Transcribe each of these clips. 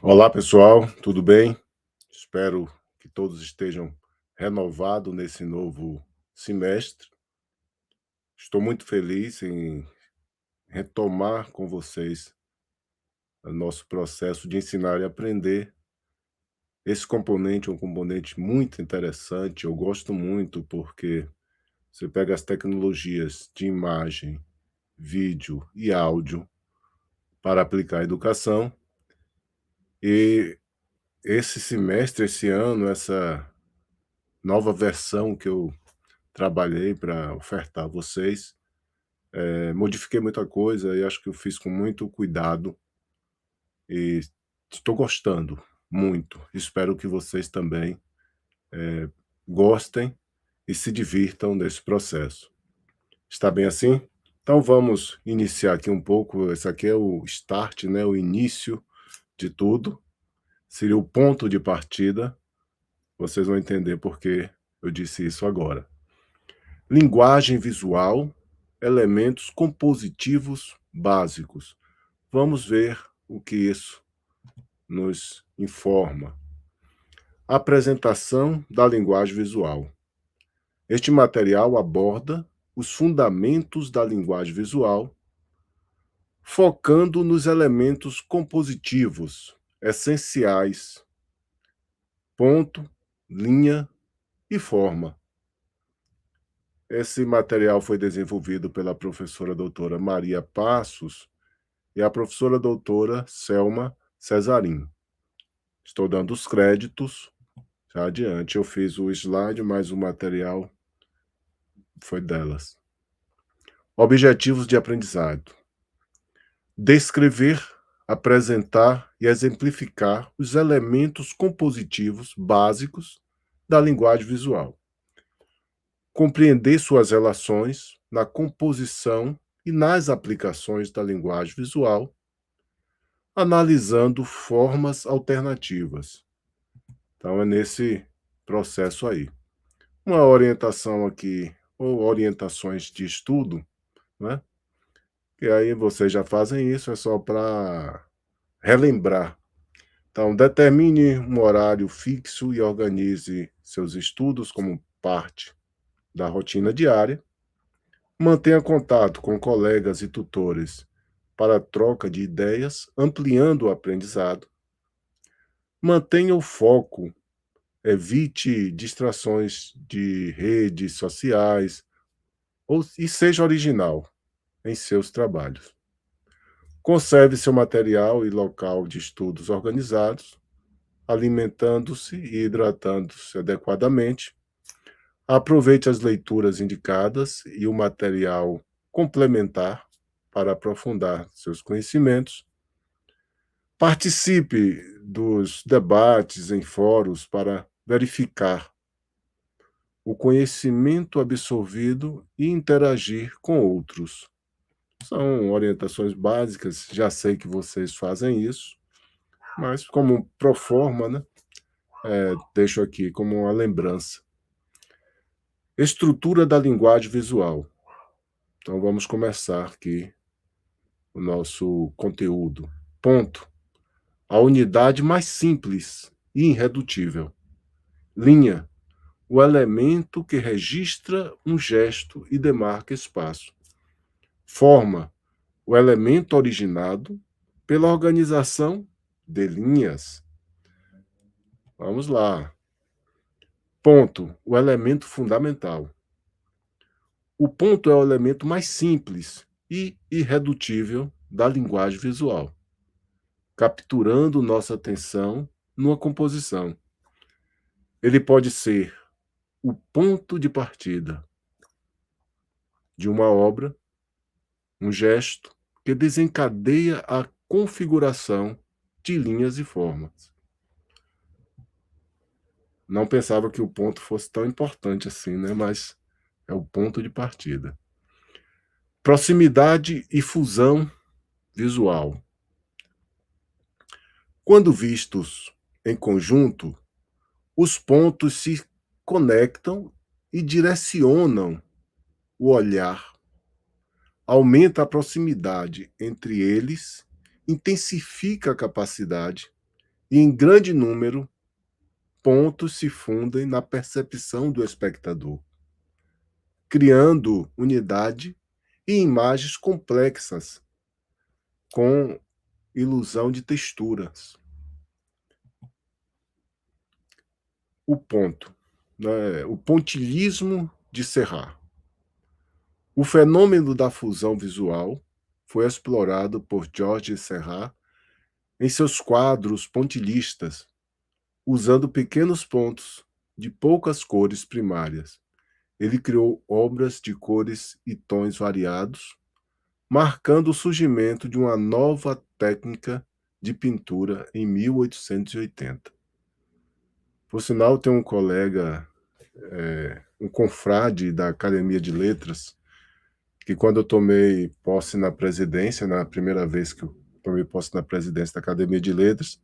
Olá, pessoal, tudo bem? Espero que todos estejam renovados nesse novo semestre. Estou muito feliz em retomar com vocês o nosso processo de ensinar e aprender. Esse componente é um componente muito interessante, eu gosto muito porque você pega as tecnologias de imagem, vídeo e áudio para aplicar a educação e esse semestre, esse ano, essa nova versão que eu trabalhei para ofertar a vocês, modifiquei muita coisa e acho que eu fiz com muito cuidado e estou gostando muito. Espero que vocês também gostem e se divirtam nesse processo. Está bem assim? Então vamos iniciar aqui um pouco, esse aqui é o start, né, o início de tudo, seria o ponto de partida, vocês vão entender por que eu disse isso agora. Linguagem visual, elementos compositivos básicos. Vamos ver o que isso nos informa. Apresentação da linguagem visual. Este material aborda os fundamentos da linguagem visual, focando nos elementos compositivos essenciais, ponto, linha e forma. Esse material foi desenvolvido pela professora doutora Maria Passos e a professora doutora Selma Cesarim. Estou dando os créditos já adiante. Eu fiz o slide, mas o material foi delas. Objetivos de aprendizado. Descrever, apresentar e exemplificar os elementos compositivos básicos da linguagem visual. Compreender suas relações na composição e nas aplicações da linguagem visual, analisando formas alternativas. Então é nesse processo aí. Uma orientação aqui, ou orientações de estudo, né? E aí vocês já fazem isso, é só para relembrar. Então, determine um horário fixo e organize seus estudos como parte da rotina diária. Mantenha contato com colegas e tutores para troca de ideias, ampliando o aprendizado. Mantenha o foco, evite distrações de redes sociais e seja original em seus trabalhos. Conserve seu material e local de estudos organizados, alimentando-se e hidratando-se adequadamente. Aproveite as leituras indicadas e o material complementar para aprofundar seus conhecimentos. Participe dos debates em fóruns para verificar o conhecimento absorvido e interagir com outros. São orientações básicas, já sei que vocês fazem isso, mas como pro forma, né, deixo aqui como uma lembrança. Estrutura da linguagem visual. Então vamos começar aqui o nosso conteúdo. Ponto. A unidade mais simples e irredutível. Linha. O elemento que registra um gesto e demarca espaço. Forma. O elemento originado pela organização de linhas. Vamos lá. Ponto. O elemento fundamental. O ponto é o elemento mais simples e irredutível da linguagem visual, capturando nossa atenção numa composição. Ele pode ser o ponto de partida de uma obra, um gesto que desencadeia a configuração de linhas e formas. Não pensava que o ponto fosse tão importante assim, né? Mas é o ponto de partida. Proximidade e fusão visual. Quando vistos em conjunto, os pontos se conectam e direcionam o olhar. Aumenta a proximidade entre eles, intensifica a capacidade e, em grande número, pontos se fundem na percepção do espectador, criando unidade e imagens complexas com ilusão de texturas. O ponto, né? O pontilhismo de Serrat. O fenômeno da fusão visual foi explorado por Georges Serrat em seus quadros pontilhistas, usando pequenos pontos de poucas cores primárias. Ele criou obras de cores e tons variados, marcando o surgimento de uma nova técnica de pintura em 1880. Por sinal, tem um colega, um confrade da Academia de Letras, que quando eu tomei posse na presidência, na primeira vez que eu tomei posse na presidência da Academia de Letras,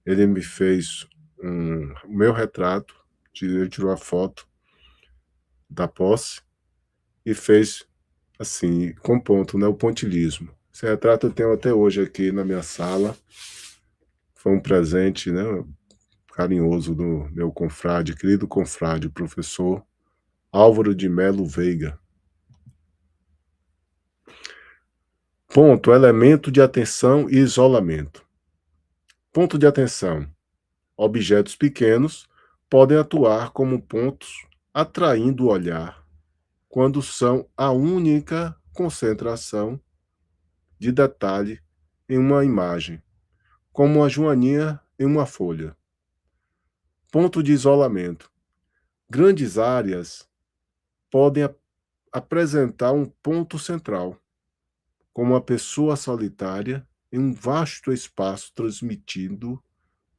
ele me fez o meu retrato, ele tirou a foto da posse e fez assim, com ponto, né, o pontilhismo. Esse retrato eu tenho até hoje aqui na minha sala. Foi um presente, né, carinhoso do meu confrade, querido confrade, professor Álvaro de Melo Veiga. Ponto, elemento de atenção e isolamento. Ponto de atenção. Objetos pequenos podem atuar como pontos, atraindo o olhar, quando são a única concentração de detalhe em uma imagem, como a joaninha em uma folha. Ponto de isolamento. Grandes áreas podem apresentar um ponto central, como uma pessoa solitária em um vasto espaço transmitindo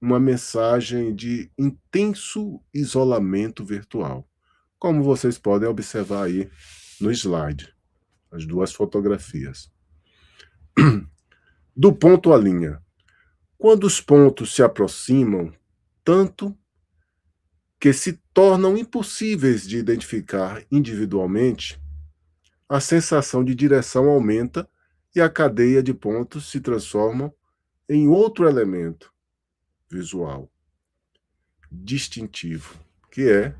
uma mensagem de intenso isolamento virtual, como vocês podem observar aí no slide, as duas fotografias. Do ponto à linha. Quando os pontos se aproximam tanto que se tornam impossíveis de identificar individualmente, a sensação de direção aumenta e a cadeia de pontos se transforma em outro elemento visual distintivo, que é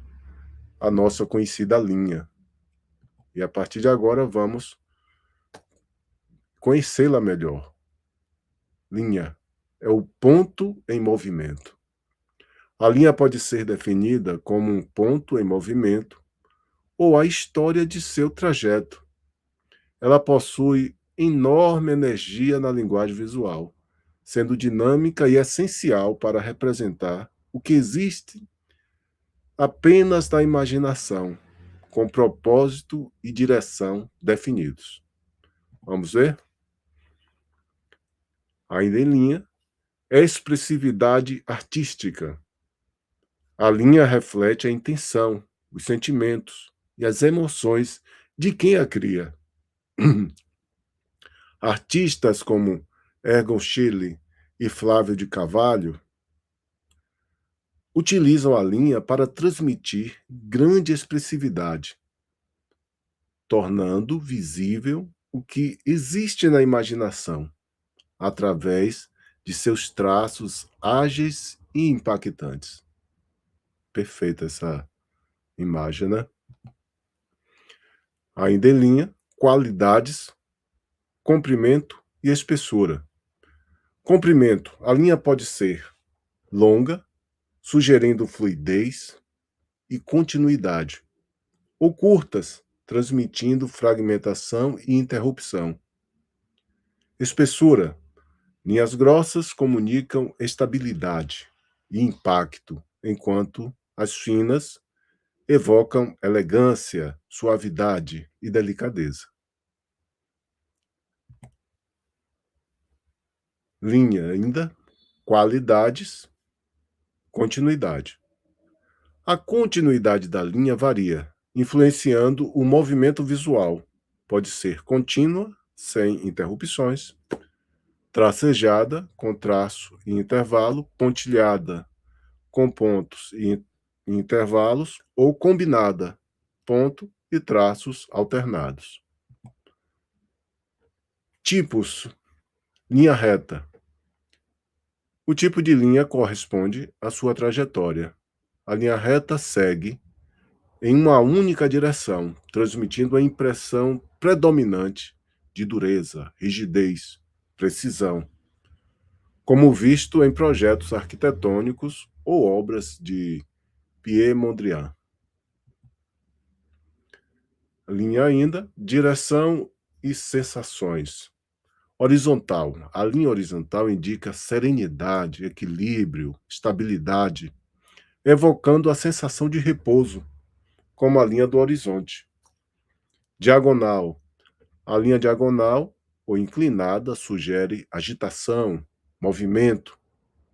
a nossa conhecida linha. E a partir de agora vamos conhecê-la melhor. Linha é o ponto em movimento. A linha pode ser definida como um ponto em movimento ou a história de seu trajeto. Ela possui enorme energia na linguagem visual, sendo dinâmica e essencial para representar o que existe apenas na imaginação, com propósito e direção definidos. Vamos ver? Ainda em linha, expressividade artística. A linha reflete a intenção, os sentimentos e as emoções de quem a cria. Artistas como Egon Schiele e Flávio de Carvalho utilizam a linha para transmitir grande expressividade, tornando visível o que existe na imaginação, através de seus traços ágeis e impactantes. Perfeita essa imagem, né? Ainda em linha, qualidades, comprimento e espessura. Comprimento. A linha pode ser longa, sugerindo fluidez e continuidade, ou curtas, transmitindo fragmentação e interrupção. Espessura. Linhas grossas comunicam estabilidade e impacto, enquanto as finas evocam elegância, suavidade e delicadeza. Linha ainda, qualidades, continuidade. A continuidade da linha varia, influenciando o movimento visual. Pode ser contínua, sem interrupções, tracejada, com traço e intervalo, pontilhada, com pontos e intervalos, ou combinada, ponto e traços alternados. Tipos: linha reta. O tipo de linha corresponde à sua trajetória. A linha reta segue em uma única direção, transmitindo a impressão predominante de dureza, rigidez, precisão, como visto em projetos arquitetônicos ou obras de Pierre Mondrian. Linha ainda, direção e sensações. Horizontal. A linha horizontal indica serenidade, equilíbrio, estabilidade, evocando a sensação de repouso, como a linha do horizonte. Diagonal. A linha diagonal ou inclinada sugere agitação, movimento,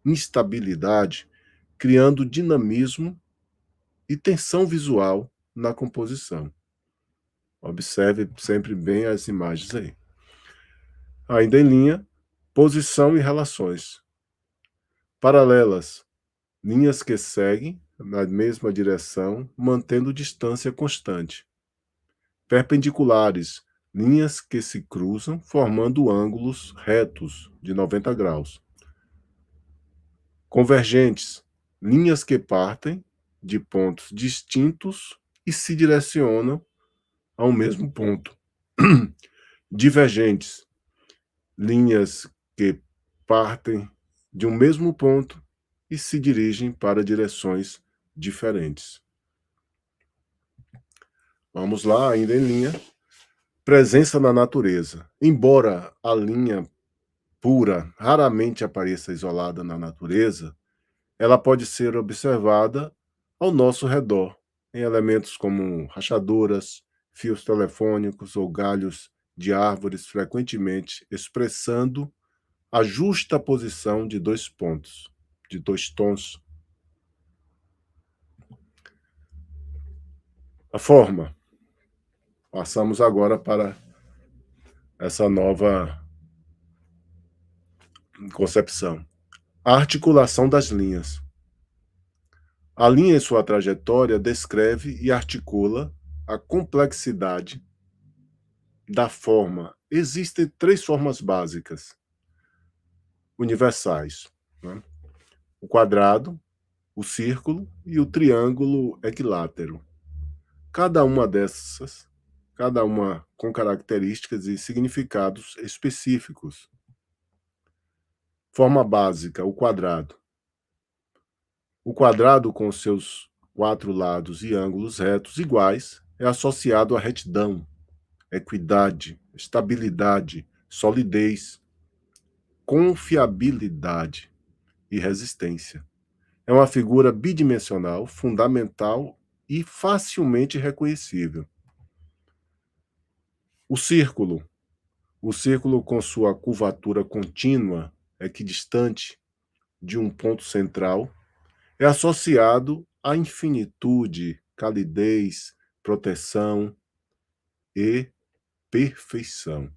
instabilidade, criando dinamismo e tensão visual na composição. Observe sempre bem as imagens aí. Ainda em linha, posição e relações. Paralelas, linhas que seguem na mesma direção, mantendo distância constante. Perpendiculares, linhas que se cruzam, formando ângulos retos de 90 graus. Convergentes, linhas que partem de pontos distintos e se direcionam ao mesmo ponto. Divergentes, linhas que partem de um mesmo ponto e se dirigem para direções diferentes. Vamos lá, ainda em linha. Presença na natureza. Embora a linha pura raramente apareça isolada na natureza, ela pode ser observada ao nosso redor, em elementos como rachaduras, fios telefônicos ou galhos de árvores, frequentemente expressando a justa posição de dois pontos, de dois tons. A forma. Passamos agora para essa nova concepção. A articulação das linhas. A linha em sua trajetória descreve e articula a complexidade da forma. Existem três formas básicas, universais, né? O quadrado, o círculo e o triângulo equilátero. Cada uma dessas, cada uma com características e significados específicos. Forma básica, o quadrado. O quadrado, com seus 4 lados e ângulos retos iguais, é associado à retidão, equidade, estabilidade, solidez, confiabilidade e resistência. É uma figura bidimensional, fundamental e facilmente reconhecível. O círculo. O círculo, com sua curvatura contínua, equidistante de um ponto central, é associado à infinitude, calidez, proteção e perfeição.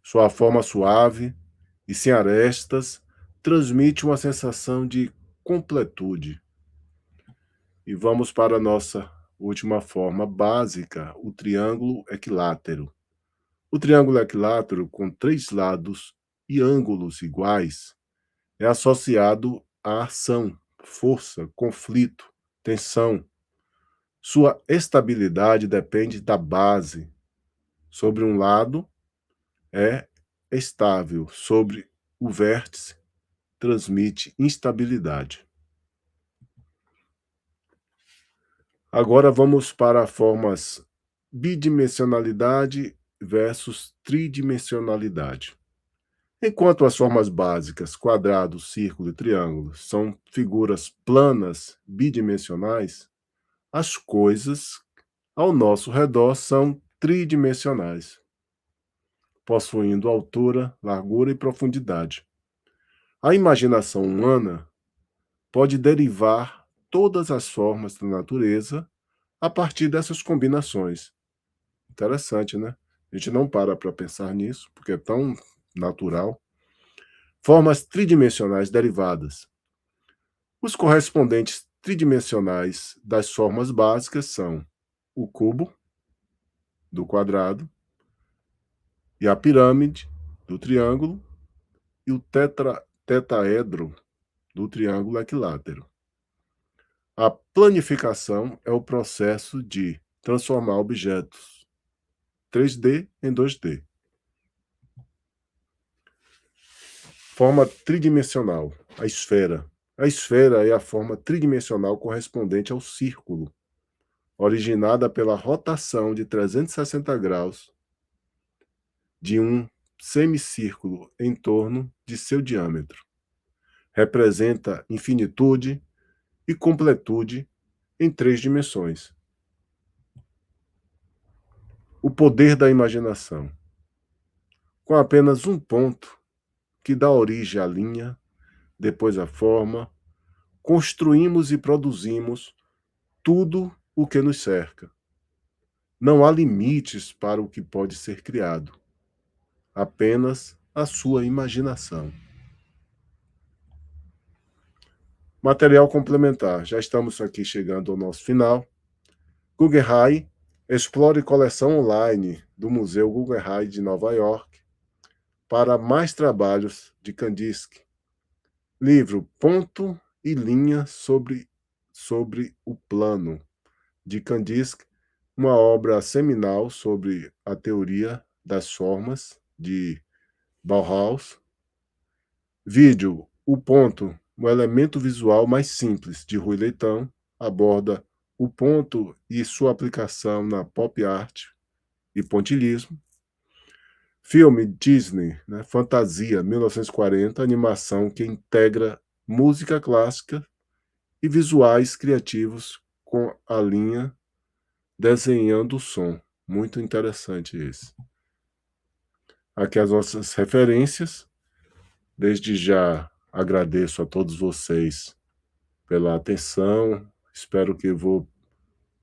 Sua forma suave e sem arestas transmite uma sensação de completude. E vamos para a nossa última forma básica, o triângulo equilátero. O triângulo equilátero, com 3 lados e ângulos iguais, é associado à ação, força, conflito, tensão. Sua estabilidade depende da base. Sobre um lado, é estável, sobre o vértice, transmite instabilidade. Agora vamos para formas bidimensionalidade versus tridimensionalidade. Enquanto as formas básicas, quadrado, círculo e triângulo, são figuras planas bidimensionais, as coisas ao nosso redor são tridimensionais, possuindo altura, largura e profundidade. A imaginação humana pode derivar todas as formas da natureza a partir dessas combinações. Interessante, né? A gente não para pensar nisso, porque é tão natural. Formas tridimensionais derivadas. Os correspondentes tridimensionais das formas básicas são o cubo do quadrado e a pirâmide do triângulo e o tetaedro do triângulo equilátero. A planificação é o processo de transformar objetos 3D em 2D. Forma tridimensional, a esfera. A esfera é a forma tridimensional correspondente ao círculo, originada pela rotação de 360 graus de um semicírculo em torno de seu diâmetro. Representa infinitude e completude em 3 dimensões. O poder da imaginação. Com apenas um ponto, que dá origem à linha, depois à forma, construímos e produzimos tudo o que nos cerca. Não há limites para o que pode ser criado, apenas a sua imaginação. Material complementar. Já estamos aqui chegando ao nosso final. Guggenheim, explore coleção online do Museu Guggenheim de Nova York para mais trabalhos de Kandinsky. Livro Ponto e Linha sobre o Plano, de Kandinsky, uma obra seminal sobre a teoria das formas, de Bauhaus. Vídeo O Ponto, o elemento visual mais simples, de Rui Leitão, aborda o ponto e sua aplicação na pop art e pontilhismo. Filme Disney, Fantasia, 1940, animação que integra música clássica e visuais criativos com a linha desenhando o som. Muito interessante esse. Aqui as nossas referências. Desde já agradeço a todos vocês pela atenção. Espero que vou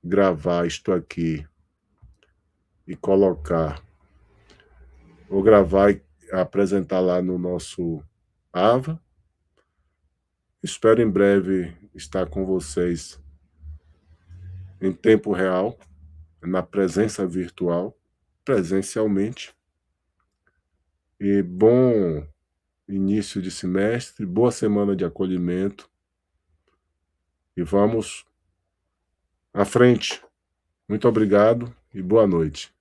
gravar isto aqui e colocar. Vou gravar e apresentar lá no nosso AVA. Espero em breve estar com vocês em tempo real, na presença virtual, presencialmente. E bom início de semestre, boa semana de acolhimento. E vamos à frente. Muito obrigado e boa noite.